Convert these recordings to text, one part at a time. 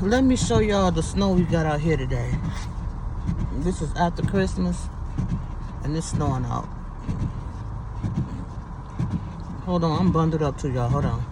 let me show y'all the snow we got out here today. This is after Christmas, and it's snowing out. Hold on, I'm bundled up to y'all. Hold on.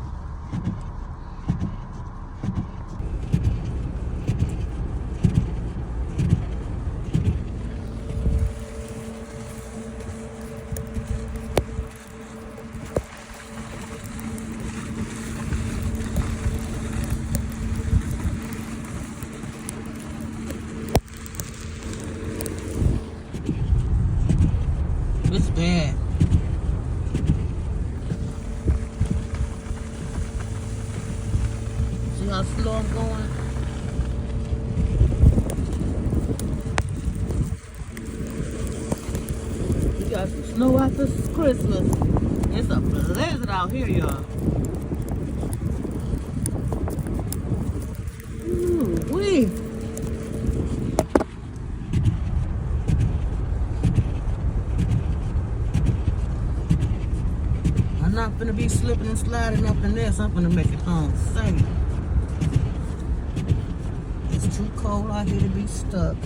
It's bad. See how slow I'm going? We got some snow after Christmas. It's a blizzard out here, y'all. Ooh, wee. I'm not gonna be slipping and sliding up in this. I'm gonna make it home safe. It's too cold out here to be stuck.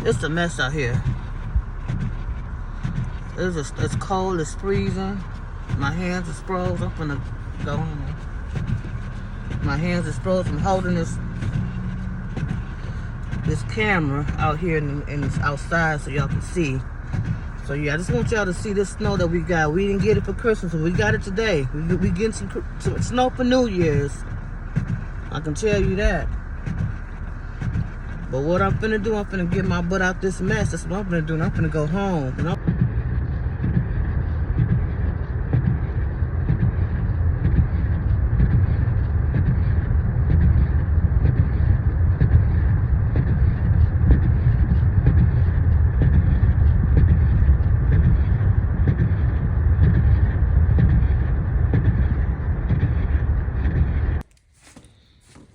It's a mess out here. It's cold, it's freezing. My hands are frozen. I'm gonna go home. My hands are frozen. I'm holding this camera out here and it's outside so y'all can see. So yeah, I just want y'all to see this snow that we got. We didn't get it for Christmas, but we got it today. We getting some snow for New Year's. I can tell you that. But what I'm finna do, I'm finna get my butt out this mess. That's what I'm finna do. And I'm finna go home.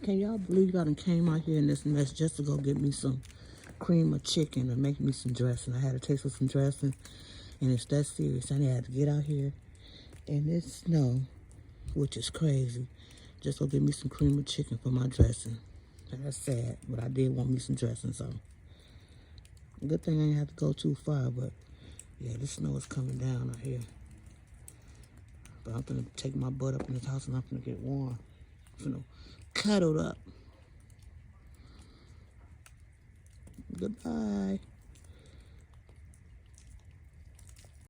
Can y'all believe I done came out here in this mess just to go get me some cream of chicken or make me some dressing? I had a taste of some dressing, and it's that serious. I had to get out here in this snow, which is crazy, just go get me some cream of chicken for my dressing. That's sad, but I did want me some dressing, so good thing I didn't have to go too far. But yeah, the snow is coming down out here. But I'm gonna take my butt up in this house and I'm gonna get warm. I'm gonna cuddle up. Goodbye.